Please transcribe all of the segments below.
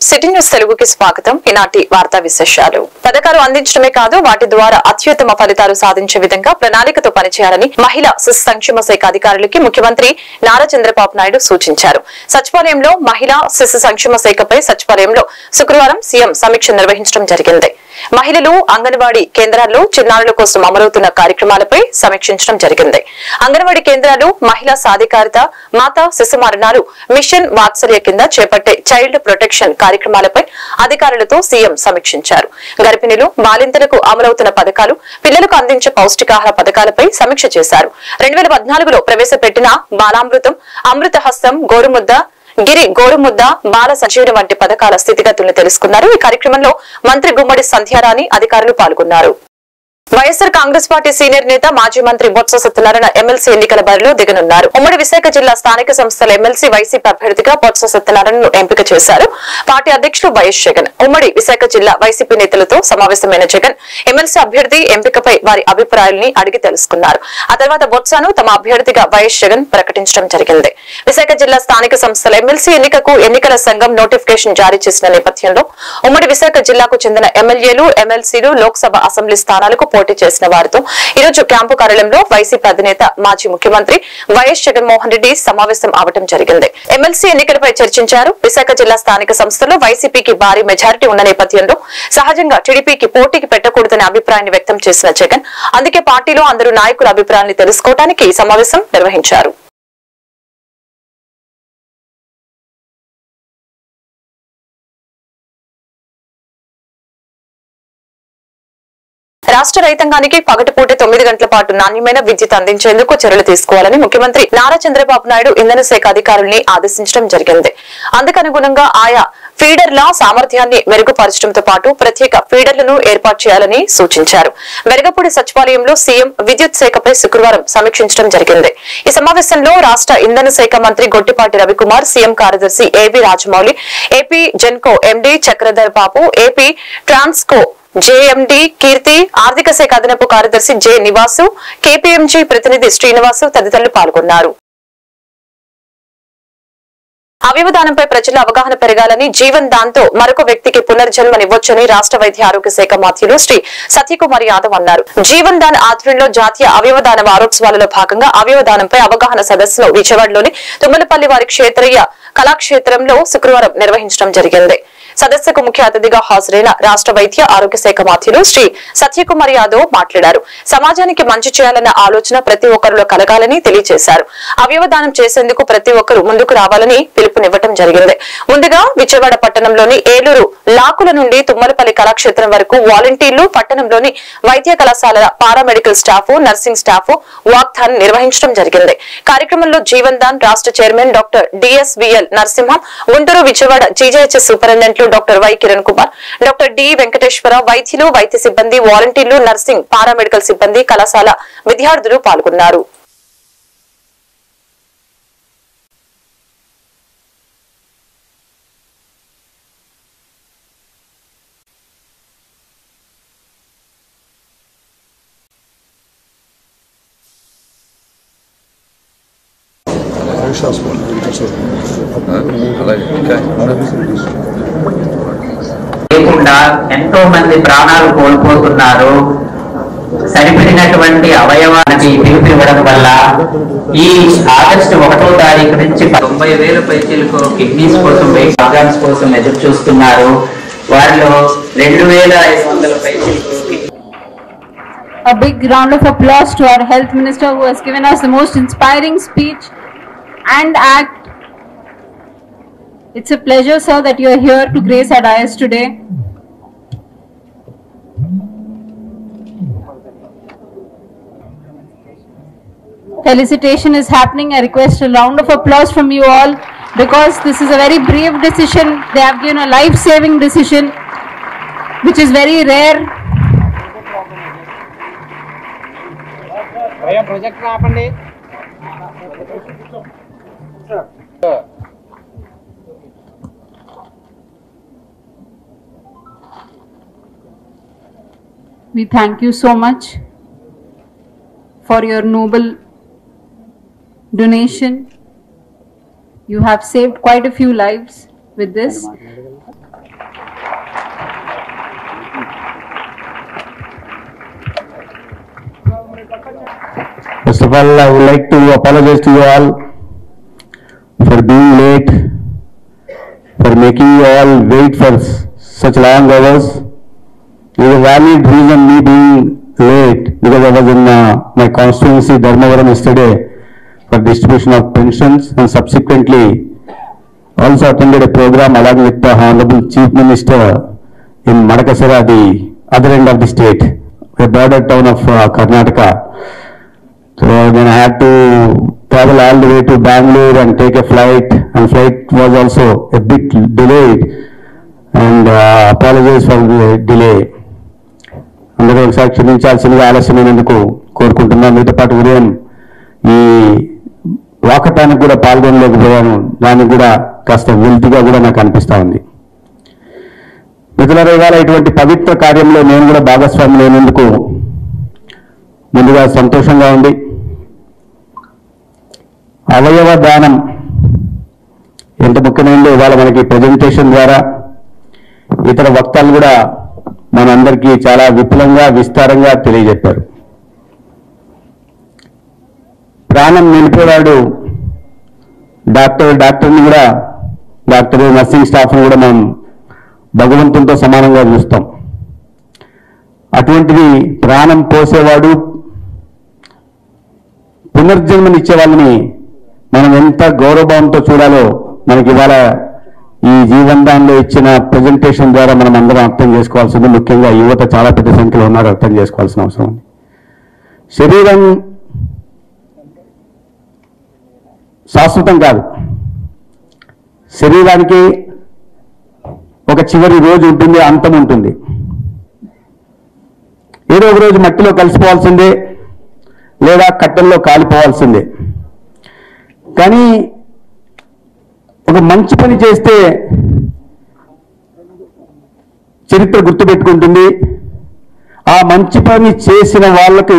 City news తెలుగుకి స్వాగతం. ఈనాటి వార్తా విశేషాలు. పథకాలు అందించడమే కాదు వాటి ద్వారా అత్యుత్తమ ఫలితాలు సాధించే విధంగా ప్రణాళికతో పనిచేయాలని మహిళా శిశు సంక్షేమ శాఖ అధికారులకి ముఖ్యమంత్రి నారా చంద్రబాబు నాయుడు సూచించారు. సచివాలయంలో మహిళా శిశు సంక్షేమ శాఖపై సచివాలయంలో శుక్రవారం సీఎం సమీక్ష నిర్వహించడం జరిగింది. మహిళలు అంగన్వాడీ కేంద్రాల్లో చిన్నారుల కోసం అమలవుతున్న కార్యక్రమాలపై సమీక్షించడం జరిగింది. అంగన్వాడీ కేంద్రాలు, మహిళా సాధికారిత, మాతా శిశు మరణాలు, మిషన్ వాత్సల్య కింద చేపట్టే చైల్డ్ ప్రొటెక్షన్ కార్యక్రమాలపై అధికారులతో సీఎం సమీక్షించారు. గర్భిణులు, బాలింతలకు అమలవుతున్న పథకాలు, పిల్లలకు అందించే పౌష్టికాహార పథకాలపై సమీక్ష చేశారు. 2014లో ప్రవేశపెట్టిన బాలామృతం, అమృత హస్తం, గోరుముద్ద, గిరి గోరుముద్ద, బాల సంజీవని వంటి పథకాల స్థితిగతులను తెలుసుకున్నారు. ఈ కార్యక్రమంలో మంత్రి గుమ్మడి సంధ్యారాణి అధికారులు పాల్గొన్నారు. వైఎస్ఆర్ కాంగ్రెస్ పార్టీ సీనియర్ నేత మాజీ మంత్రి బొత్స సత్యనారాయణ ఎమ్మెల్సీ ఎన్నికల బరిలో దిగనున్నారు. ఉమ్మడి విశాఖ జిల్లా స్థానిక సంస్థల ఎమ్మెల్సీ వైసీపీ అభ్యర్థిగా బొత్స సత్యనారాయణను ఎంపిక చేశారు. పార్టీ అధ్యక్షులు వైఎస్ జగన్ ఉమ్మడి విశాఖ జిల్లా వైసీపీ నేతలతో సమావేశమైన జగన్ ఎమ్మెల్సీ అభ్యర్థి ఎంపికపై వారి అభిప్రాయాలని అడిగి తెలుసుకున్నారు. ఆ తర్వాత బొత్సను తమ అభ్యర్థిగా వైఎస్ జగన్ ప్రకటించడం జరిగింది. విశాఖ జిల్లా స్థానిక సంస్థల ఎమ్మెల్సీ ఎన్నికకు ఎన్నికల సంఘం నోటిఫికేషన్ జారీ చేసిన నేపథ్యంలో ఉమ్మడి విశాఖ జిల్లాకు చెందిన ఎమ్మెల్యేలు, ఎమ్మెల్సీలు లోక్సభ అసెంబ్లీ స్థానాలకు పోటీ చేసిన వారితో ఈరోజు క్యాంపు కార్యాలయంలో వైసీపీ అధినేత మాజీ ముఖ్యమంత్రి వైఎస్ జగన్మోహన్ రెడ్డి సమావేశం అవడం జరిగింది. ఎమ్మెల్సీ ఎన్నికలపై చర్చించారు. విశాఖ జిల్లా స్థానిక సంస్థలో వైసీపీకి భారీ మెజారిటీ ఉన్న నేపథ్యంలో సహజంగా టీడీపీకి పోటీకి పెట్టకూడదనే అభిప్రాయాన్ని వ్యక్తం చేసిన జగన్ అందుకే పార్టీలో అందరూ నాయకుల అభిప్రాయాన్ని తెలుసుకోవడానికి ఈ సమావేశం నిర్వహించారు. రాష్ట్ర రైతాంగానికి పగటిపూట 9 గంటల పాటు నాణ్యమైన విద్యుత్ అందించేందుకు చర్యలు తీసుకోవాలని ముఖ్యమంత్రి నారా చంద్రబాబు నాయుడు ఇంధన శాఖ అధికారుల్ని ఆదేశించడం జరిగింది. అందుకనుగుణంగా ఆయా ఫీడర్ల సామర్థ్యాన్ని మెరుగుపరచడంతో పాటు ప్రత్యేక ఫీడర్లను ఏర్పాటు చేయాలని సూచించారు. వెరగపూడి సచివాలయంలో సీఎం విద్యుత్ శాఖపై శుక్రవారం సమీక్షించడం జరిగింది. ఈ సమావేశంలో రాష్ట్ర ఇంధన శాఖ మంత్రి గొట్టిపాటి రవికుమార్, సీఎం కార్యదర్శి AB Rajamouli, AP Genco MD Chakradhar Babu, AP Transco JMD Keerthi, ఆర్థిక శాఖ అదనపు కార్యదర్శి జె నివాసు, కేపీఎంజీ ప్రతినిధి శ్రీనివాసు తదితరులు పాల్గొన్నారు. అవయవదానంపై ప్రజల అవగాహన పెరగాలని, జీవన్ దాన్తో మరొక వ్యక్తికి పునర్జన్మనివ్వొచ్చని రాష్ట్ర వైద్య ఆరోగ్య శాఖ మంత్రులు శ్రీ సత్యకుమార్ యాదవ్ అన్నారు. జీవన్ దాన్ ఆధ్వర్యంలో జాతీయ అవయవదాన వారోత్సవాలలో భాగంగా అవయవదానంపై అవగాహన సదస్సును విజయవాడలోని తుమ్మలపల్లి వారి క్షేత్రీయ కళాక్షేత్రంలో శుక్రవారం నిర్వహించడం జరిగింది. సదస్సుకు ముఖ్య అతిథిగా హాజరైన రాష్ట్ర వైద్య ఆరోగ్య శాఖ మంత్రులు శ్రీ సత్యకుమార్ యాదవ్ మాట్లాడారు. సమాజానికి మంచి చేయాలన్న ఆలోచన ప్రతి ఒక్కరిలో కలగాలని తెలియజేశారు. అవయవదానం చేసేందుకు ప్రతి ఒక్కరూ ముందుకు రావాలని పిలుపునివ్వడం జరిగింది. ముందుగా విజయవాడ పట్టణంలోని ఏలూరు లాకుల నుండి తుమ్మలపల్లి కళాక్షేత్రం వరకు వాలంటీర్లు, పట్టణంలోని వైద్య కళాశాలల paramedical staff, nursing staff walkathon నిర్వహించడం జరిగింది. కార్యక్రమంలో జీవన్ దాన్ రాష్ట్ర chairman doctor DSVL Narasimham, Guntur Vijayawada GJH సూపరింటెండెంట్లు doctor Y Kiran Kumar, doctor D Venkateswara, వైద్యులు, వైద్య సిబ్బంది, వాలంటీర్లు, నర్సింగ్, పారామెడికల్ సిబ్బంది, కళాశాల విద్యార్థులు పాల్గొన్నారు. లేకుండా ఎంతో మంది ప్రాణాలు కోల్పోతున్నారు. సరిపడినటువంటి అవయవానికి పిలుపునివ్వడం వల్ల ఈ ఆగస్టు 1వ తారీఖు నుంచి 90,000 పైచీలకు కిడ్నీస్ కోసం, ఆర్గాన్స్ కోసం ఎదురు చూస్తున్నారు. వారిలో 2,500 పైచీలకు. A big round of applause to our health minister who has given us the most inspiring speech and act. It's a pleasure, sir, that you are here to grace our dais today. Felicitation is happening. I request a round of applause from you all because this is a very brave decision. They have given a life-saving decision, which is very rare. Project ఆపండి. We thank you so much for your noble donation. You have saved quite a few lives with this. First of all, I would like to apologize to you all for being late, for making you all wait for such long hours. There is a valid reason me being late because I was in my constituency Dharmavaram yesterday for distribution of pensions and subsequently also attended a program along with the Honorable Chief Minister in Madakasara, the other end of the state, a border town of Karnataka. So then I had to travel all the way to Bangalore and take a flight, and flight was also a bit delayed, and apologize for the delay. అందరూ ఒకసారి క్షమించాల్సిందిగా ఆలస్యమైనందుకు కోరుకుంటున్నాను. మీతో పాటు ఉదయం ఈ వాకటానికి కూడా పాల్గొనలేకపోయాను. దానికి కూడా కాస్త వెల్తిగా కూడా నాకు అనిపిస్తూ ఉంది. మిత్రులారా, ఇవాళ ఇటువంటి పవిత్ర కార్యంలో నేను కూడా భాగస్వామి లేనందుకు ముందుగా సంతోషంగా ఉంది. అవయవ దానం ఎంత ముఖ్యమైనదో ఇవాళ మనకి ప్రెజెంటేషన్ ద్వారా ఇతర వక్తలు కూడా మనందరికీ చాలా విపులంగా విస్తారంగా తెలియజెప్పారు. ప్రాణం నిలిపేవాడు డాక్టర్ని కూడా, డాక్టర్ నర్సింగ్ స్టాఫ్ని కూడా మనం భగవంతునితో సమానంగా చూస్తాం. అటువంటిది ప్రాణం పోసేవాడు, పునర్జన్మనిచ్చే వాళ్ళని మనం ఎంత గౌరవభావంతో చూడాలో మనకి ఇవాళ ఈ జీవనదానంలో ఇచ్చిన ప్రెజెంటేషన్ ద్వారా మనం అందరం అర్థం చేసుకోవాల్సింది. ముఖ్యంగా యువత చాలా పెద్ద సంఖ్యలో ఉన్నారు, అర్థం చేసుకోవాల్సిన అవసరం ఉంది. శరీరం శాశ్వతం కాదు. శరీరానికి ఒక చివరి రోజు ఉంటుంది, అంతం ఉంటుంది. ఏదో ఒక రోజు మట్టిలో కలిసిపోవాల్సిందే, లేదా కట్టెల్లో కాలిపోవాల్సిందే. కానీ ఒక మంచి పని చేస్తే చరిత్ర గుర్తుపెట్టుకుంటుంది. ఆ మంచి పని చేసిన వాళ్ళకు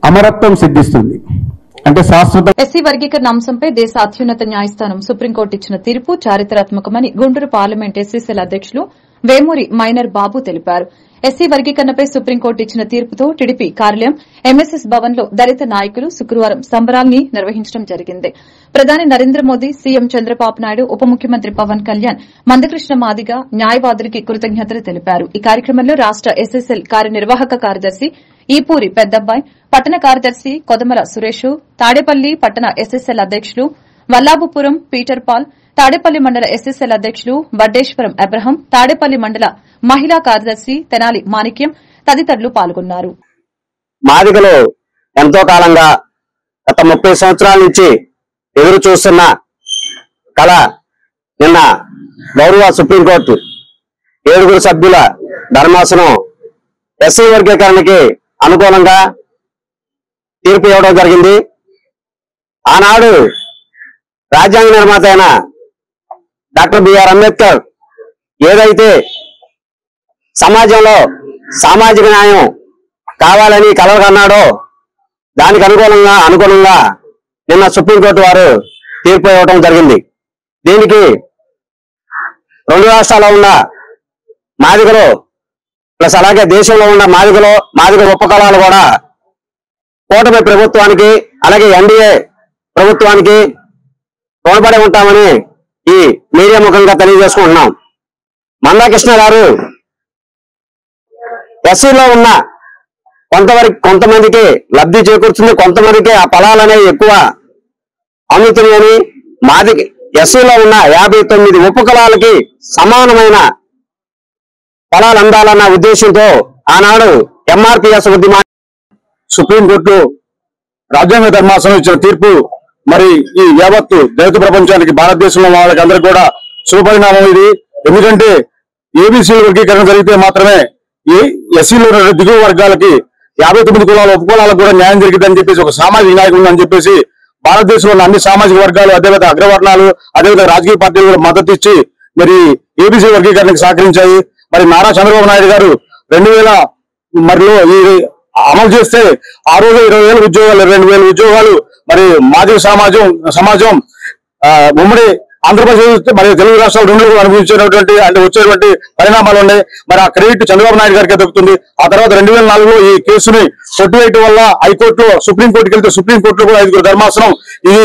అమరత్వం సిద్ధిస్తుంది, అంటే శాశ్వత. ఎస్సీ వర్గీకరణ అంశంపై దేశ అత్యున్నత న్యాయస్థానం సుప్రీంకోర్టు ఇచ్చిన తీర్పు చారిత్రాత్మకమని గుంటూరు పార్లమెంట్ ఎస్సీసీఎల్ అధ్యకులు వేమూరి మైనర్ బాబు తెలిపారు. ఎస్సీ వర్గీకరణపై సుప్రీంకోర్టు ఇచ్చిన తీర్పుతో టీడీపీ కార్యాలయం ఎంఎస్ఎస్ భవన్ లో దళిత నాయకులు శుక్రవారం సంబరాల్ని నిర్వహించడం జరిగింది. ప్రధాని నరేంద్ర మోదీ, సీఎం చంద్రబాబు నాయుడు, ఉప ముఖ్యమంత్రి పవన్ కళ్యాణ్, మందకృష్ణ మాదిగ న్యాయవాదులకి కృతజ్ఞతలు తెలిపారు. ఈ కార్యక్రమంలో రాష్ట ఎస్ఎస్ఎల్ కార్యనిర్వాహక కార్యదర్శి ఈపూరి పెద్దబ్బాయి, పట్టణ కార్యదర్శి కొదమల సురేష్, తాడేపల్లి పట్టణ ఎస్ఎస్ఎల్ అధ్యకులు వల్లాభపురం పీటర్ పాల్, తాడేపల్లి మండల ఎస్ఎస్ఎల్ అధ్యకులు వడ్డేశ్వరం అబ్రహం, తాడేపల్లి మండల మహిళా కార్యదర్శి తెనాలి మాణిక్యం తదితరులు పాల్గొన్నారు. మాదిగలు ఎంతో కాలంగా గత 30 సంవత్సరాల నుంచి ఎదురు చూస్తున్న కళ నిన్న గౌరవ సుప్రీంకోర్టు 7 సభ్యుల ధర్మాసనం ఎస్సీ వర్గీకరణకి అనుకూలంగా తీర్పు ఇవ్వడం జరిగింది. ఆనాడు రాజ్యాంగ నిర్మాత అయిన డాక్టర్ బిఆర్ అంబేద్కర్ ఏదైతే సమాజంలో సామాజిక న్యాయం కావాలని కలవకన్నాడో దానికి అనుగుణంగా నిన్న సుప్రీంకోర్టు వారు తీర్పు ఇవ్వడం జరిగింది. దీనికి 2 రాష్ట్రాల్లో ఉన్న మాదిగలు ప్లస్ అలాగే దేశంలో ఉన్న మాదిగ ఉపకులాలు కూడా కూటమి ప్రభుత్వానికి అలాగే ఎన్డీఏ ప్రభుత్వానికి రుణపడి ఉంటామని ఈ మీడియా ముఖంగా తెలియజేసుకుంటున్నాం. మందాకృష్ణ గారు ఎస్సీలో ఉన్న కొంతమందికి లబ్ధి చేకూరుతుంది, కొంతమందికి ఆ ఫలాలనేవి ఎక్కువ అందుతున్నాయని, మాది ఎస్సీలో ఉన్న 59 ఉపకులాలకి సమానమైన ఫలాలు అందాలన్న ఉద్దేశంతో ఆనాడు ఎంఆర్పీఎస్ ఉద్యమాన్ని సుప్రీంకోర్టు రాజ్యాంగ ధర్మాసనం ఇచ్చిన తీర్పు మరి ఈ యావత్తు దళిత ప్రపంచానికి, భారతదేశంలో వాళ్ళకి అందరికీ కూడా శుభపరిణామం ఇది. ఎందుకంటే ఏబీసీ వర్గీకరణ జరిగితే మాత్రమే ఈ ఎస్సీలో దిగువ వర్గాలకి 59 కులాల ఉపకులాలకు కూడా న్యాయం జరిగిందని చెప్పేసి ఒక సామాజిక నాయకుడు ఉందని చెప్పేసి భారతదేశంలో ఉన్న అన్ని సామాజిక వర్గాలు, అదేవిధంగా అగ్రవర్ణాలు, అదేవిధంగా రాజకీయ పార్టీలు కూడా మద్దతు ఇచ్చి మరి ఏబీసీ వర్గీకరణకు సహకరించాయి. మరి నారా చంద్రబాబు నాయుడు గారు 2000 ఈ అమలు చేస్తే ఆ రోజు 20,000 ఉద్యోగాలు, 22,000 ఉద్యోగాలు మరి మాదిగ సమాజం ఉమ్మడి ఆంధ్రప్రదేశ్ మరియు తెలుగు రాష్ట్రాలు రెండు అనుభవించేటువంటి అంటే వచ్చేటువంటి పరిణామాలు ఉన్నాయి. మరి ఆ క్రెడిట్ చంద్రబాబు నాయుడు గారికి దక్కుతుంది. ఆ తర్వాత 2004లో ఈ కేసుని కొట్టివేయటం వల్ల హైకోర్టులో సుప్రీంకోర్టుకి వెళ్తే సుప్రీంకోర్టులో కూడా 5 ధర్మాసనం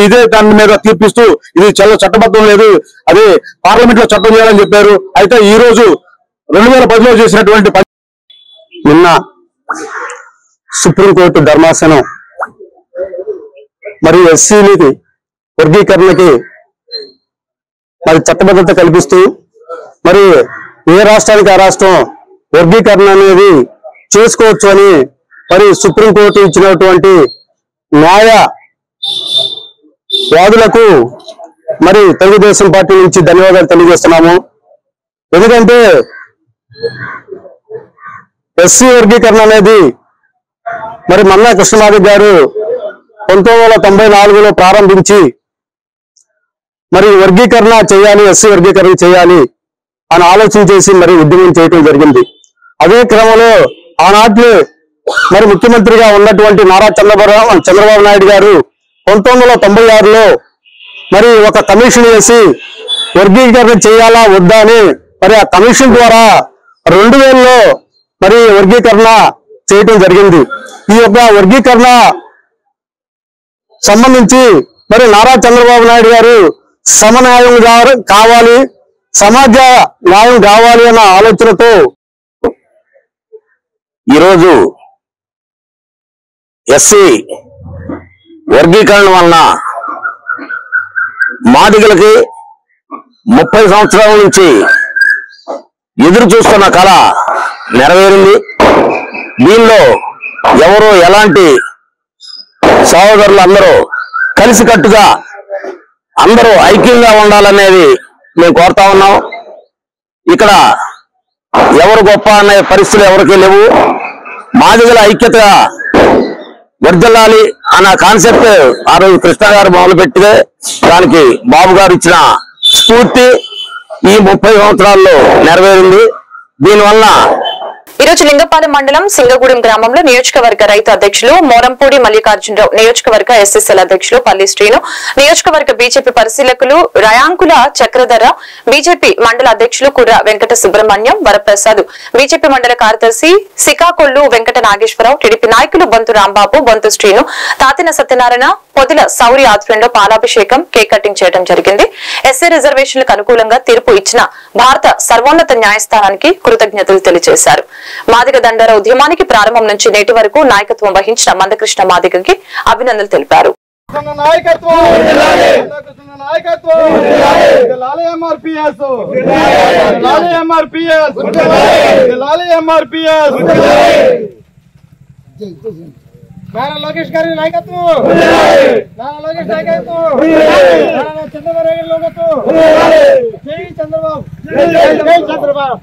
ఇదే దాని మీద తీర్పిస్తూ ఇది చట్టబద్ధం లేదు, అదే పార్లమెంట్ లో చట్టం చేయాలని చెప్పారు. అయితే ఈ రోజు 2010లో చేసినటువంటి నిన్న సుప్రీంకోర్టు ధర్మాసనం మరియు ఎస్సీలకి వర్గీకరణకి మరి చట్టబద్ధత కల్పిస్తూ మరి ఏ రాష్ట్రానికి ఆ రాష్ట్రం వర్గీకరణ అనేది చేసుకోవచ్చు అని మరి సుప్రీంకోర్టు ఇచ్చినటువంటి న్యాయ వాదులకు మరి తెలుగుదేశం పార్టీ నుంచి ధన్యవాదాలు తెలియజేస్తున్నాము. ఎందుకంటే ఎస్సీ వర్గీకరణ అనేది మరి మన్నా కృష్ణమాదిక్ గారు 1994లో ప్రారంభించి మరి వర్గీకరణ చేయాలి, ఎస్సీ వర్గీకరణ చేయాలి అని ఆలోచన చేసి మరి ఉద్యమం చేయడం జరిగింది. అదే క్రమంలో ఆనాటి మరి ముఖ్యమంత్రిగా ఉన్నటువంటి నారా చంద్రబాబు నాయుడు గారు 1996లో మరి ఒక కమిషన్ వేసి వర్గీకరణ చేయాలా వద్దా అని మరి ఆ కమిషన్ ద్వారా 2000లో మరి వర్గీకరణ చేయటం జరిగింది. ఈ యొక్క వర్గీకరణ సంబంధించి మరి నారా చంద్రబాబు నాయుడు గారు సమన్యాయం కావాలి, సమాజ న్యాయం కావాలి అన్న ఆలోచనతో ఈరోజు ఎస్సీ వర్గీకరణ వలన మాదిగలకి 30 సంవత్సరాల నుంచి ఎదురు చూస్తున్న కళ నెరవేరింది. దీనిలో ఎవరో ఎలాంటి సహోదరులు అందరూ కలిసికట్టుగా అందరూ ఐక్యంగా ఉండాలనేది మేము కోరుతా ఉన్నాం. ఇక్కడ ఎవరు గొప్ప అనే పరిస్థితులు ఎవరికీ లేవు. మాదిగల ఐక్యతగా వర్ధిల్లాలి అన్న కాన్సెప్ట్ ఆ రోజు కృష్ణ గారు మొదలుపెట్టితే దానికి బాబు గారు ఇచ్చిన స్ఫూర్తి ఈ 30 సంవత్సరాల్లో నెరవేరింది. దీనివల్ల ఈ రోజు లింగపాలెం మండలం సింగగూడెం గ్రామంలో నియోజకవర్గ రైతు అధ్యక్షులు మోరంపూడి మల్లికార్జునరావు, నియోజకవర్గ ఎస్ఎస్ఎల్ అధ్యక్షులు పల్లి శ్రీను, నియోజకవర్గ బీజేపీ పరిశీలకులు రయాంకుల చక్రధర, బీజేపీ మండల అధ్యక్షులు కుర్ర వెంకట సుబ్రహ్మణ్యం, వరప్రసాద్, బీజేపీ మండల కార్యదర్శి సికాకొల్లు వెంకట నాగేశ్వరరావు, టీడీపీ నాయకులు బొంతు రాంబాబు, బొంతు శ్రీను, తాతిన సత్యనారాయణ, పొదిల సౌరి ఆధ్వర్యంలో పాలాభిషేకం, కేక్ కటింగ్ చేయడం జరిగింది. ఎస్సీ రిజర్వేషన్లకు అనుకూలంగా తీర్పు ఇచ్చిన భారత సర్వోన్నత న్యాయస్థానానికి కృతజ్ఞతలు తెలియజేశారు. మాదిగ దండర ఉద్యమానికి ప్రారంభం నుంచి నేటి వరకు నాయకత్వం వహించిన మందకృష్ణ మాదిగకి అభినందనలు తెలిపారు. నారా లోకేష్ గారి నాయకత్వం, నారా లోకేష్ నాయకత్వం, నారా చంద్రబాబు నాయుడు నాయకత్వం, జై చంద్రబాబు, జై చంద్రబాబు.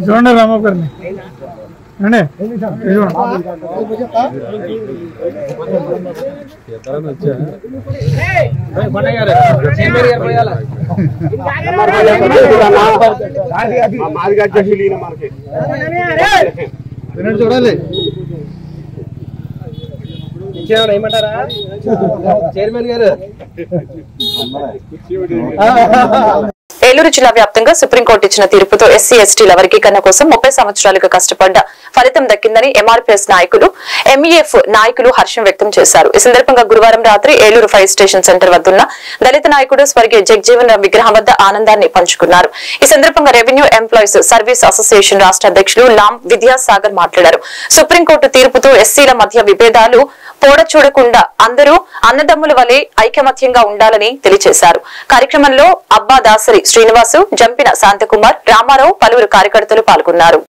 చూడండి రామకర్ని చూడాలి ఏమంటారా చైర్మన్ గారు. ఏలూరు జిల్లా వ్యాప్తంగా సుప్రీంకోర్టు ఇచ్చిన తీర్పుతో ఎస్సీ ఎస్టీల వర్గీకరణ కోసం 30 సంవత్సరాలుగా కష్టపడ్డ ఫలితం దక్కిందని ఎంఆర్పీఎస్ నాయకులు, ఎంఈఎఫ్ నాయకులు హర్షం వ్యక్తం చేశారు. ఈ సందర్భంగా గురువారం రాత్రి ఏలూరు ఫైర్ స్టేషన్ సెంటర్ వద్దున్న దళిత నాయకుడు స్వర్గీయ జగజీవన్ రామ్ విగ్రహం వద్ద ఆనందాన్ని పంచుకున్నారు. ఈ సందర్భంగా రెవెన్యూ ఎంప్లాయీస్ సర్వీస్ అసోసియేషన్ రాష్ట్ర అధ్యక్షులు లాం విద్యాసాగర్ మాట్లాడారు. సుప్రీంకోర్టు తీర్పుతో ఎస్సీల మధ్య విభేదాలు చూడకుండా అందరూ అన్నదమ్ముల వలె ఐకమత్యంగా ఉండాలని తెలియజేశారు. కార్యక్రమంలో అబ్బా దాసరి శ్రీనివాసు, జంపిన శాంతకుమార్, రామారావు, పలువురు కార్యకర్తలు పాల్గొన్నారు.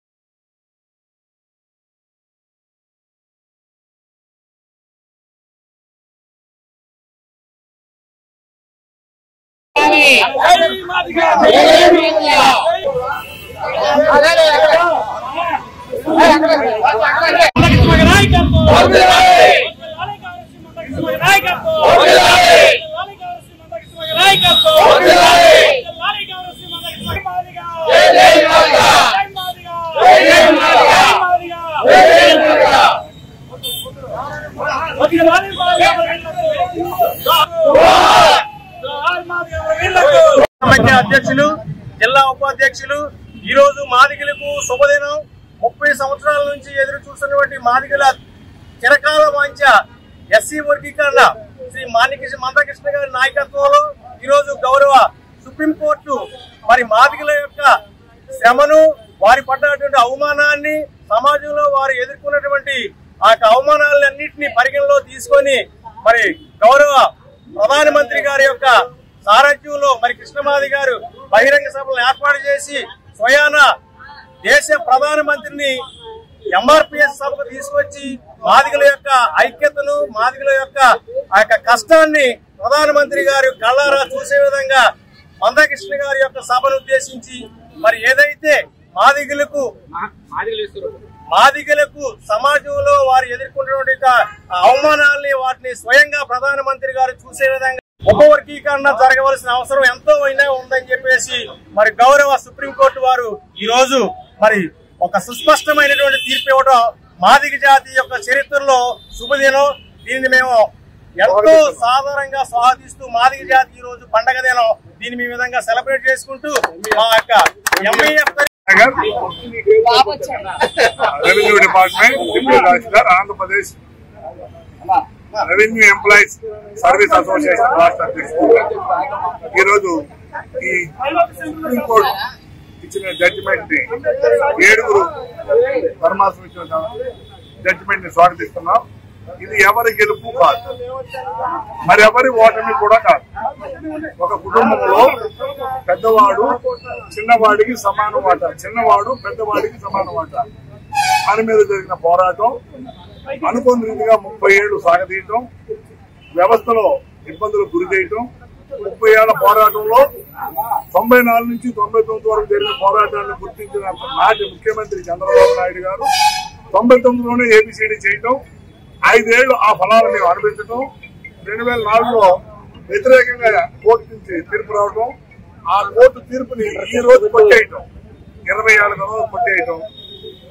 అధ్యక్షులు, జిల్లా ఉపాధ్యక్షులు, ఈ రోజు మాదిగలకు శుభదినం. 30 సంవత్సరాల నుంచి ఎదురు చూస్తున్నటువంటి మాదిగల చిరకాల వాంఛ ఎస్సీ వర్గీకరణ శ్రీ మందకృష్ణ గారి నాయకత్వంలో ఈ రోజు గౌరవ సుప్రీంకోర్టు మరి మాదిగల యొక్క శ్రమను, వారి పడ్డటువంటి అవమానాన్ని, సమాజంలో వారు ఎదుర్కొన్నటువంటి ఆ అవమానాలన్నింటినీ పరిగణలో తీసుకొని మరి గౌరవ ప్రధానమంత్రి గారి యొక్క సారథ్యంలో మరి కృష్ణమాది గారు బహిరంగ సభలను ఏర్పాటు చేసి స్వయాన దేశ ప్రధానమంత్రిని ఎంఆర్పిఎస్ సభకు తీసుకొచ్చి మాదిగల యొక్క ఐక్యతను, మాదిగల యొక్క ఆ యొక్క కష్టాన్ని ప్రధానమంత్రి గారు కళ్ళారా చూసే విధంగా మందకృష్ణ గారి యొక్క సభను ఉద్దేశించి మరి ఏదైతే మాదిగలకు సమాజంలో వారు ఎదుర్కొంటున్న అవమానాలని వాటిని స్వయంగా ప్రధానమంత్రి గారు చూసే విధంగా ఉపవర్గీకరణ జరగవలసిన అవసరం ఎంతో అయినా ఉందని చెప్పేసి మరి గౌరవ సుప్రీంకోర్టు వారు ఈ రోజు మరి ఒక సుస్పష్టమైనటువంటి తీర్పు ఇవ్వడం మాదిగ జాతి యొక్క చరిత్రలో శుభదినం. దీన్ని మేము ఎంతో సాధారణంగా స్వాగతిస్తూ మాదిగ జాతి ఈ రోజు పండగ దినం దీన్ని ఈ విధంగా సెలబ్రేట్ చేసుకుంటూ మా యొక్క MIF revenue department deputy tahsildar Andhra Pradesh revenue employees service association రాష్ట్ర అధ్యక్షుడు. ఈరోజు ఈ సుప్రీంకోర్టు ఇచ్చిన జడ్జిమెంట్ ని 7 ధర్మాసనం ఇచ్చిన జడ్జిమెంట్ ని స్వాగతిస్తున్నాం. ఇది ఎవరి గెలుపు కాదు, మరి ఎవరి ఓటమి కూడా కాదు. ఒక కుటుంబంలో పెద్దవాడు చిన్నవాడికి సమాన వాటా, చిన్నవాడు పెద్దవాడికి సమాన వాటా. దాని మీద జరిగిన పోరాటం అనుకున్న రీతిగా 30 ఏళ్లు సాగదీయటం, వ్యవస్థలో ఇబ్బందులు గురి చేయటం, 30 ఏళ్ల పోరాటంలో 94 నుంచి 99 వరకు జరిగిన పోరాటాన్ని గుర్తించిన నాటి ముఖ్యమంత్రి చంద్రబాబు నాయుడు గారు 99లోనే ఏబిసిడి చేయటం, 5 ఏళ్లు ఆ ఫలాలు మేము అనిపించటం, 2004లో వ్యతిరేకంగా కోర్టు నుంచి తీర్పు రావటం, ఆ కోర్టు తీర్పుని ఈ రోజు కొట్టేయటం, 20 ఏళ్ల తర్వాత కొట్టేయటం.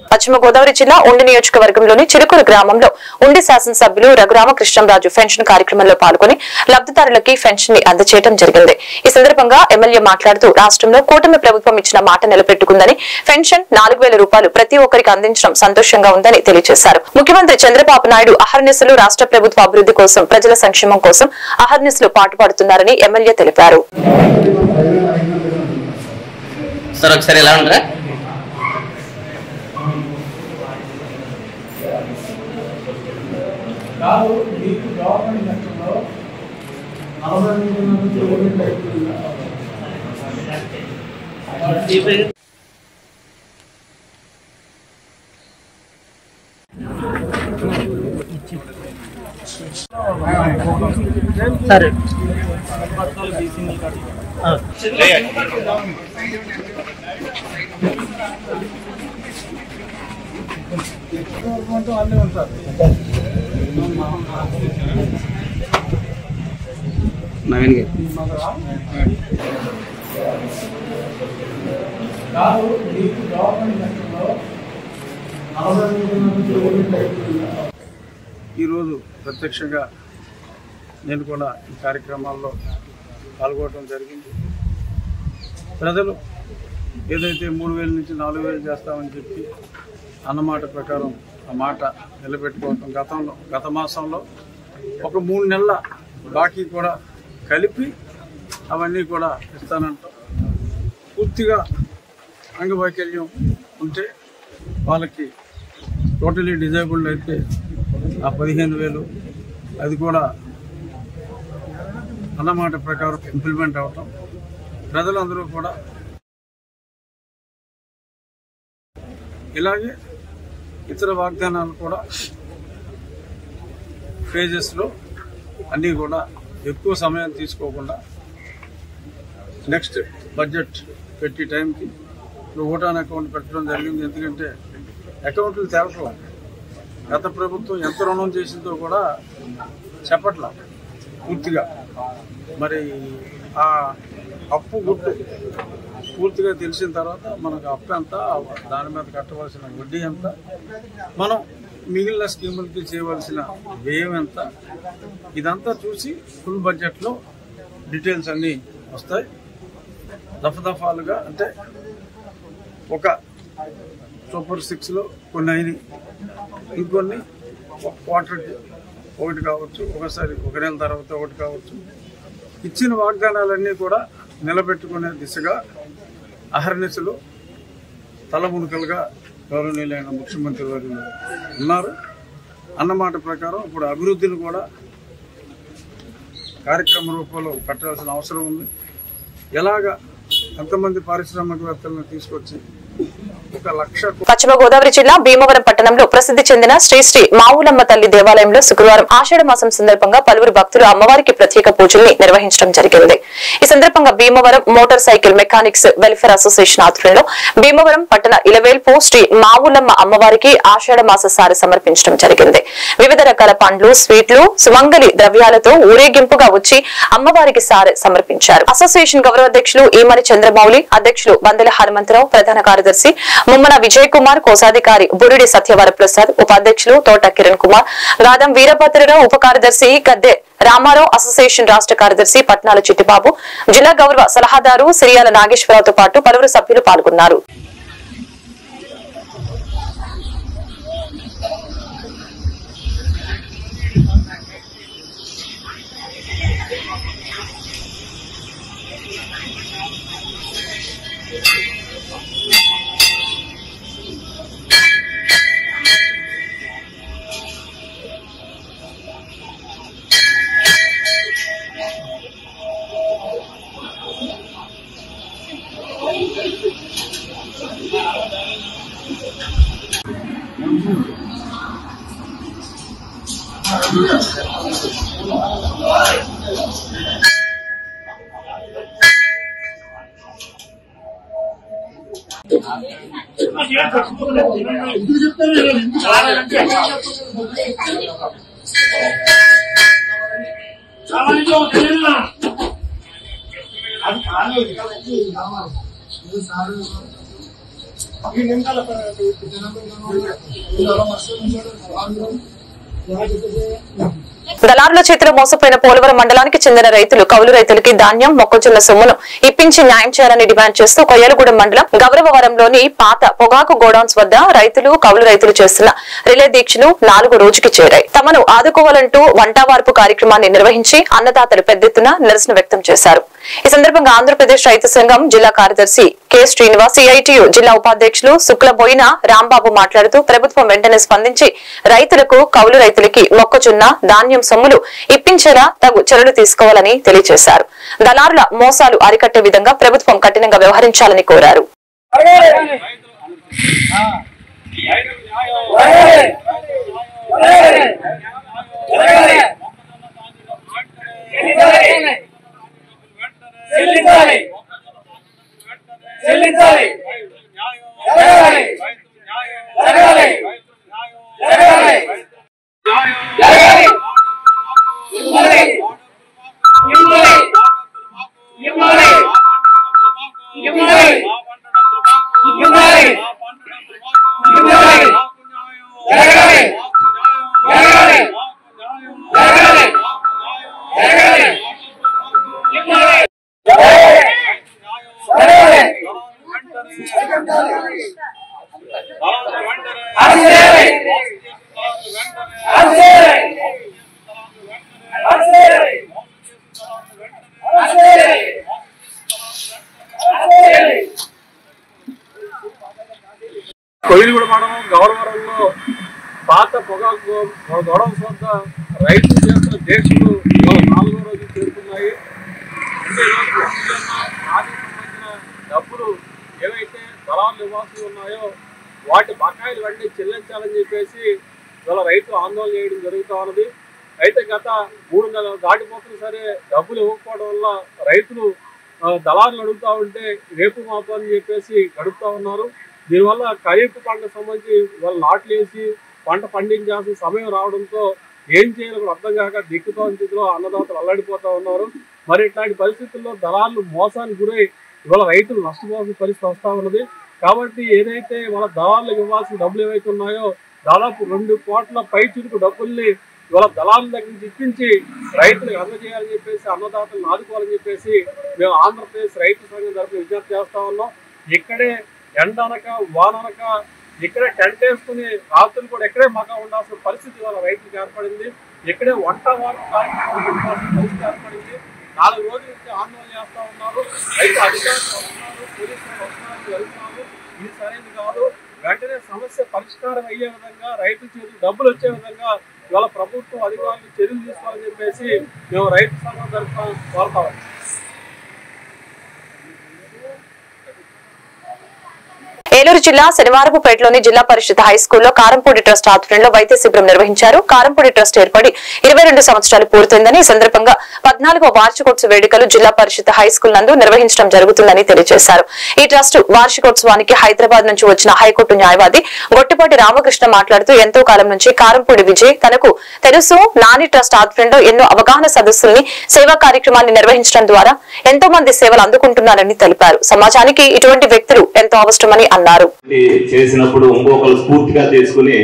పశ్చిమ గోదావరి జిల్లా ఉండి నియోజకవర్గంలోని చిరుకూరు గ్రామంలో ఉండి శాసనసభ్యులు రఘురామకృష్ణంరాజు పెన్షన్ కార్యక్రమంలో పాల్గొని లబ్దిదారులకి పెన్షన్ ని అందజేయడం జరిగింది. ఈ సందర్భంగా ఎమ్మెల్యే మాట్లాడుతూ రాష్ట్రంలో కూటమి ప్రభుత్వం ఇచ్చిన మాట నిలబెట్టుకుందని, పెన్షన్ 4000 రూపాయలు ప్రతి ఒక్కరికి అందించడం సంతోషంగా ఉందని తెలియజేశారు. ముఖ్యమంత్రి చంద్రబాబు నాయుడు అహర్నిశలు రాష్ట్ర ప్రభుత్వ అభివృద్ధి కోసం, ప్రజల సంక్షేమం కోసం అహర్నిశలు పాటుపడుతున్నారని ఎమ్మెల్యే తెలిపారు. సరే అన్నీ ఉంటారు. నవీన్ గారు ఈరోజు ప్రత్యక్షంగా నేను కూడా ఈ కార్యక్రమాల్లో పాల్గొనడం జరిగింది. ప్రజలు ఏదైతే 3000 నుంచి 4000 చేస్తామని చెప్పి అన్నమాట ప్రకారం ఆ మాట నిలబెట్టుకోవటం, గత మాసంలో ఒక 3 నెలల బాకీ కూడా కలిపి అవన్నీ కూడా ఇస్తానంటాం. పూర్తిగా అంగవైకల్యం ఉంటే వాళ్ళకి టోటలీ డిజేబుల్డ్ అయితే ఆ 15,000 అది కూడా అన్నమాట ప్రకారం ఇంప్లిమెంట్ అవటం, ప్రజలందరూ కూడా ఇలాగే ఇతర వాగ్దానాలు కూడా ఫేజెస్లో అన్నీ కూడా ఎక్కువ సమయం తీసుకోకుండా నెక్స్ట్ బడ్జెట్ పెట్టి టైంకి ఇప్పుడు ఓటాన్ అకౌంట్ పెట్టడం జరిగింది. ఎందుకంటే అకౌంట్లు తేలట్లేదు. గత ప్రభుత్వం ఎంత రుణం చేసిందో కూడా చెప్పట్లా పూర్తిగా. మరి ఆ అప్పు గుట్టు పూర్తిగా తెలిసిన తర్వాత మనకు అప్పు ఎంత, దాని మీద కట్టవలసిన వడ్డీ ఎంత, మనం మిగిలిన స్కీములకి చేయవలసిన వ్యయం ఎంత, ఇదంతా చూసి ఫుల్ బడ్జెట్లో డీటెయిల్స్ అన్నీ వస్తాయి. దఫాలుగా అంటే ఒక సూపర్ 6లో కొన్ని అయినాయి, ఇంకొన్ని క్వార్టర్కి ఒకటి కావచ్చు, ఒకసారి ఒక నెల తర్వాత ఒకటి కావచ్చు. ఇచ్చిన వాగ్దానాలన్నీ కూడా నిలబెట్టుకునే దిశగా అహర్నిశలు తలమునుకలుగా గౌరవనీయులైన ముఖ్యమంత్రి వారు ఉన్నారు. అన్నమాట ప్రకారం ఇప్పుడు అభివృద్ధిని కూడా కార్యక్రమ రూపంలో పెట్టాల్సిన అవసరం ఉంది. ఎలాగా ఎంతమంది పారిశ్రామికవేత్తలను తీసుకొచ్చి 1,00,000. పశ్చిమ గోదావరి జిల్లా భీమవరం పట్టణంలో ప్రసిద్ధి చెందిన శ్రీ శ్రీ మావులమ్మ తల్లి దేవాలయంలో శుక్రవారం ఆషాఢ మాసం సందర్భంగా పలువురు భక్తులు అమ్మవారికి ప్రత్యేక పూజల్ని నిర్వహించడం జరిగింది. ఈ సందర్భంగా Bhimavaram motor cycle mechanics welfare association ఆధ్వర్యంలో భీమవరం పట్టణ ఇలవేల్పు శ్రీ మావులమ్మ అమ్మవారికి ఆషాఢ మాస సారి సమర్పించడం జరిగింది. వివిధ రకాల పండ్లు, స్వీట్లు, సుమంగళి ద్రవ్యాలతో ఊరేగింపుగా వచ్చి అమ్మవారికి సారి సమర్పించారు. అసోసియేషన్ గౌరవ అధ్యక్షులు ఈమని చంద్రమౌళి, అధ్యక్షులు బందెల హనుమంతరావు, ప్రధాన కార్యదర్శి ముమ్మన విజయ్ కుమార్, కోశాధికారి బురిడి సత్యవర ప్రసాద్, ఉపాధ్యక్షులు తోట కిరణ్ కుమార్, గాదం వీరభద్రరావు, ఉప కార్యదర్శి గద్దె రామారావు, అసోసియేషన్ రాష్ట్ర కార్యదర్శి పట్నాల చిట్టిబాబు, జిల్లా గౌరవ సలహాదారు సిరియాల నాగేశ్వరరావుతో పాటు పలువురు సభ్యులు పాల్గొన్నారు. దళారుల చేతిలో మోసపోయిన పోలవరం మండలానికి చెందిన రైతులు కౌలు రైతులకి ధాన్యం, మొక్కజొన్న సొమ్మును ఇప్పించి న్యాయం చేయాలని డిమాండ్ చేస్తూ కొయ్యలగూడెం మండలం గౌరవవరంలోని పాత పొగాకు గోడౌన్స్ వద్ద రైతులు, కౌలు రైతులు చేస్తున్న రిలే దీక్షలు 4వ రోజుకి చేరాయి. తమను ఆదుకోవాలంటూ వంటవార్పు కార్యక్రమాన్ని నిర్వహించి అన్నదాతలు పెద్ద ఎత్తున నిరసన వ్యక్తం చేశారు. ఈ సందర్భంగా ఆంధ్రప్రదేశ్ రైతు సంఘం జిల్లా కార్యదర్శి కె శ్రీనివాస్, సిఐటియు జిల్లా ఉపాధ్యక్షులు శుక్లబోయిన రాంబాబు మాట్లాడుతూ ప్రభుత్వం వెంటనే స్పందించి రైతులకు, కౌలు రైతులకి మొక్కజొన్న, ధాన్యం సొమ్ములు ఇప్పించేలా తగు చర్యలు తీసుకోవాలని తెలియజేశారు. దళారుల మోసాలు అరికట్టే విధంగా ప్రభుత్వం కఠినంగా వ్యవహరించాలని కోరారు. కొయ్యలగూడెం మండలం గౌరవరంలో పాత పొగాకు గొడవల వద్ద రైతులు చేస్తున్న దీక్షలు 4వ రోజు చేరుతున్నాయి. సంబంధించిన డబ్బులు ఏవైతే దళాలు నివాసులు ఉన్నాయో వాటి బకాయిలు వెంటనే చెల్లించాలని చెప్పేసి ఇవాళ రైతులు ఆందోళన చేయడం జరుగుతూ ఉన్నది. అయితే గత 3 నెలలు దాటిపోతున్నా సరే డబ్బులు ఇవ్వకపోవడం వల్ల రైతులు దళారులు అడుగుతూ ఉంటే రేపు మాపు అని చెప్పేసి గడుపుతూ ఉన్నారు. దీనివల్ల ఖరీఫ్ పంటకు సంబంధించి వాళ్ళు నాట్లు వేసి పంట పండించాల్సిన సమయం రావడంతో ఏం చేయాలో కూడా అర్థం కాక దిక్కుతోని స్థితిలో అన్నదాతలు అల్లాడిపోతూ ఉన్నారు. మరి ఇట్లాంటి పరిస్థితుల్లో దళారులు మోసానికి గురై ఇవాళ రైతులు నష్టపోవాల్సిన పరిస్థితి వస్తూ ఉన్నది. కాబట్టి ఏదైతే వాళ్ళ దళారులకు ఇవ్వాల్సిన డబ్బులు ఏవైతే ఉన్నాయో దాదాపు 2 కోట్ల పై చురుకు డబ్బుల్ని ఇవాళ దళారుల దగ్గర నుంచి ఇప్పించి రైతులకు అందజేయాలని చెప్పేసి అన్నదాతలను ఆదుకోవాలని చెప్పేసి మేము ఆంధ్రప్రదేశ్ రైతు సంఘం తరఫున విజ్ఞప్తి చేస్తా ఉన్నాం. ఇక్కడే ఎండనక వాననక ఇక్కడే టెంట్ వేసుకుని రాత్రులు కూడా ఇక్కడే మకా ఉండాల్సిన పరిస్థితి వాళ్ళ రైతులకు ఏర్పడింది. ఇక్కడే వంట వాటర్ కార్యక్రమం పరిస్థితి ఏర్పడింది. 4 రోజుల నుంచి ఆందోళన చేస్తూ ఉన్నారు. రైతు అధికారులు వస్తున్నారు, పోలీసులు వస్తున్నారు, వెళ్తున్నారు. ఇది సరైనది కాదు. వెంటనే సమస్య పరిష్కారం అయ్యే విధంగా రైతు చేతులు డబ్బులు వచ్చే విధంగా ఇవాళ ప్రభుత్వం అధికారులు చర్యలు తీసుకోవాలని చెప్పేసి మేము రైతు సంఘం తరఫున కోరుతాం. ఏలూరు జిల్లా శనివారపుపేటలోని జిల్లా పరిషత్ హైస్కూల్లో కారంపూడి ట్రస్ట్ ఆధ్వర్యంలో వైద్య శిబిరం నిర్వహించారు. కారంపూడి ట్రస్ట్ ఏర్పడి 22 సంవత్సరాలు పూర్తయిందని ఈ సందర్భంగా 14వ వార్షికోత్సవ వేడుకలు జిల్లా పరిషత్ హైస్కూల్ నందు నిర్వహించడం జరుగుతుందని తెలియజేశారు. ఈ ట్రస్ట్ వార్షికోత్సవానికి హైదరాబాద్ నుంచి వచ్చిన హైకోర్టు న్యాయవాది గొట్టిపాటి రామకృష్ణ మాట్లాడుతూ ఎంతో కాలం నుంచి కారంపూడి విజయ్ తనకు తెలుసు. నాని ట్రస్ట్ ఆధ్వర్యంలో ఎన్నో అవగాహన సదస్సుల్ని సేవా కార్యక్రమాన్ని నిర్వహించడం ద్వారా ఎంతో మంది సేవలు అందుకుంటున్నారని తెలిపారు. సమాజానికి ఇటువంటి వ్యక్తులు ఎంతో అవసరమని అన్నారు. చేసినప్పుడు ఇంకొకరు స్ఫూర్తిగా తీసుకుని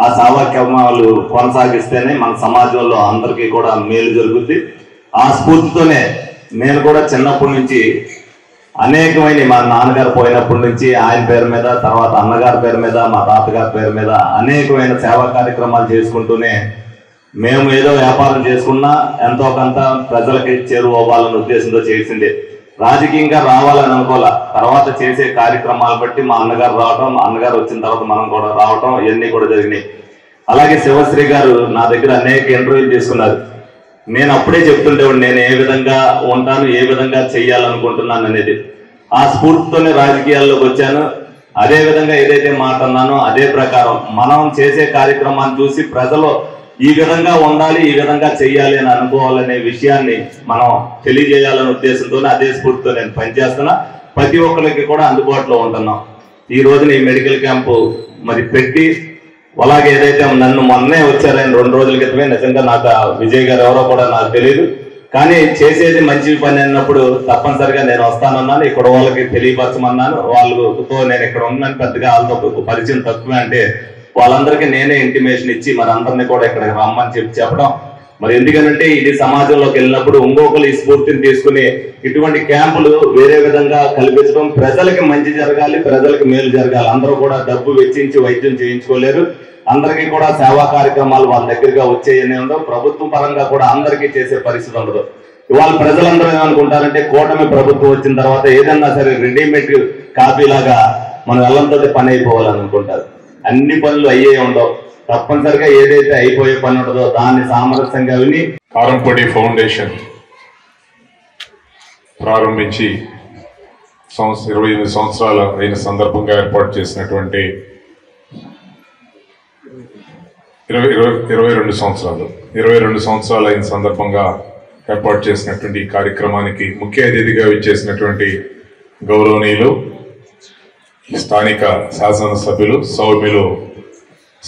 ఆ సేవాక్రమాలు కొనసాగిస్తేనే మన సమాజంలో అందరికీ కూడా మేలు జరుగుద్ది. ఆ స్ఫూర్తితోనే నేను కూడా చిన్నప్పటి నుంచి అనేకమైన మా నాన్నగారు పోయినప్పటి నుంచి ఆయన పేరు మీద, తర్వాత అన్నగారి పేరు మీద, మా తాతగారి పేరు మీద అనేకమైన సేవా కార్యక్రమాలు చేసుకుంటూనే మేము ఏదో వ్యాపారం చేసుకున్నా ఎంతో కొంత ప్రజలకి చేరువవ్వాలనే ఉద్దేశంతో చేసిందే. రాజకీయంగా రావాలని అనుకోలే. తర్వాత చేసే కార్యక్రమాలు బట్టి మా అన్నగారు రావటం, మా అన్నగారు వచ్చిన తర్వాత మనం కూడా రావటం ఇవన్నీ కూడా జరిగినాయి. అలాగే శివశ్రీ గారు నా దగ్గర అనేక ఇంటర్వ్యూలు తీసుకున్నారు. నేను అప్పుడే చెప్తుండేవాడు నేను ఏ విధంగా ఉంటాను, ఏ విధంగా చెయ్యాలనుకుంటున్నాను అనేది. ఆ స్ఫూర్తితోనే రాజకీయాల్లోకి వచ్చాను. అదే విధంగా ఏదైతే మాట అన్నానో అదే ప్రకారం మనం చేసే కార్యక్రమాన్ని చూసి ప్రజలు ఈ విధంగా ఉండాలి, ఈ విధంగా చెయ్యాలి అని అనుకోవాలనే విషయాన్ని మనం తెలియజేయాలనే ఉద్దేశంతోనే అదే స్ఫూర్తితో నేను పనిచేస్తున్నా. ప్రతి ఒక్కరికి కూడా అందుబాటులో ఉంటున్నాం. ఈ రోజున ఈ మెడికల్ క్యాంపు మరి పెట్టి, అలాగే ఏదైతే నన్ను మొన్నే వచ్చారని 2 రోజుల క్రితమే, నిజంగా నాకు విజయ్ గారు ఎవరో కూడా నాకు తెలియదు, కానీ చేసేది మంచి పని అన్నప్పుడు తప్పనిసరిగా నేను వస్తానన్నాను. ఇక్కడ వాళ్ళకి తెలియపరచమన్నాను. వాళ్ళతో నేను ఇక్కడ ఉన్నాను, పెద్దగా వాళ్ళతో పరిచయం తక్కువే అంటే వాళ్ళందరికీ నేనే ఇంటిమేషన్ ఇచ్చి మరి అందరినీ కూడా ఇక్కడికి రమ్మని చెప్పడం. మరి ఎందుకనంటే ఇది సమాజంలోకి వెళ్ళినప్పుడు ఇంకొకరు ఈ స్ఫూర్తిని తీసుకుని ఇటువంటి క్యాంపులు వేరే విధంగా కల్పించడం, ప్రజలకి మంచి జరగాలి, ప్రజలకు మేలు జరగాలి. అందరూ కూడా డబ్బు వెచ్చించి వైద్యం చేయించుకోలేరు. అందరికీ కూడా సేవా కార్యక్రమాలు వాళ్ళ దగ్గరగా వచ్చేయనే ఉండవు. ప్రభుత్వం పరంగా కూడా అందరికీ చేసే పరిస్థితి ఉండదు. ఇవాళ ప్రజలందరూ ఏమనుకుంటారంటే కూటమి ప్రభుత్వం వచ్చిన తర్వాత ఏదన్నా సరే రెడీమేడ్ కాపీ లాగా మనం వెళ్ళంతో పని అయిపోవాలని అనుకుంటారు. అన్ని పనులు అయ్యే ఉండవు. తప్పనిసరిగా ఏదైతే అయిపోయే పని ఉంటుందో దాన్ని సామరస్యంగా విని కారంపొడి ఫౌండేషన్ ప్రారంభించి 28 సంవత్సరాలు అయిన సందర్భంగా ఏర్పాటు చేసినటువంటి 22 సంవత్సరాలు అయిన సందర్భంగా ఏర్పాటు చేసినటువంటి ఈ కార్యక్రమానికి ముఖ్య అతిథిగా విచ్చేసినటువంటి గౌరవనీయులు స్థానిక శాసనసభ్యులు సౌమ్యులు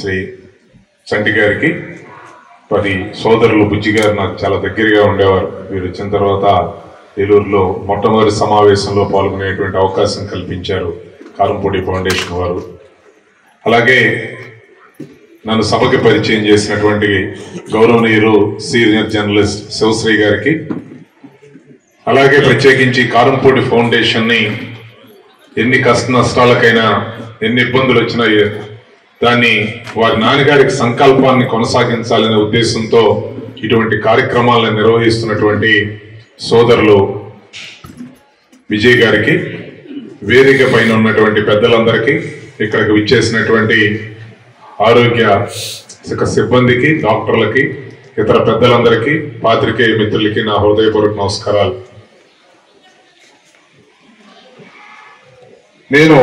శ్రీ చంటి గారికి, మరి సోదరులు బుజ్జి గారు నాకు చాలా దగ్గరగా ఉండేవారు. వీరు వచ్చిన తర్వాత ఏలూరులో మొట్టమొదటి సమావేశంలో పాల్గొనేటువంటి అవకాశం కల్పించారు కారంపొడి ఫౌండేషన్ వారు. అలాగే నన్ను సభకి పరిచయం చేసినటువంటి గౌరవనీయులు సీనియర్ జర్నలిస్ట్ శివశ్రీ గారికి, అలాగే ప్రత్యేకించి కారంపొడి ఫౌండేషన్ని ఎన్ని కష్ట నష్టాలకైనా, ఎన్ని ఇబ్బందులు వచ్చినా దాన్ని వారి నాన్నగారికి సంకల్పాన్ని కొనసాగించాలనే ఉద్దేశంతో ఇటువంటి కార్యక్రమాలను నిర్వహిస్తున్నటువంటి సోదరులు విజయ్ గారికి, వేదిక పైన ఉన్నటువంటి పెద్దలందరికీ, ఇక్కడికి విచ్చేసినటువంటి ఆరోగ్య సిబ్బందికి, డాక్టర్లకి, ఇతర పెద్దలందరికీ, పాత్రికేయ మిత్రులకి నా హృదయపూర్వక నమస్కారాలు. నేను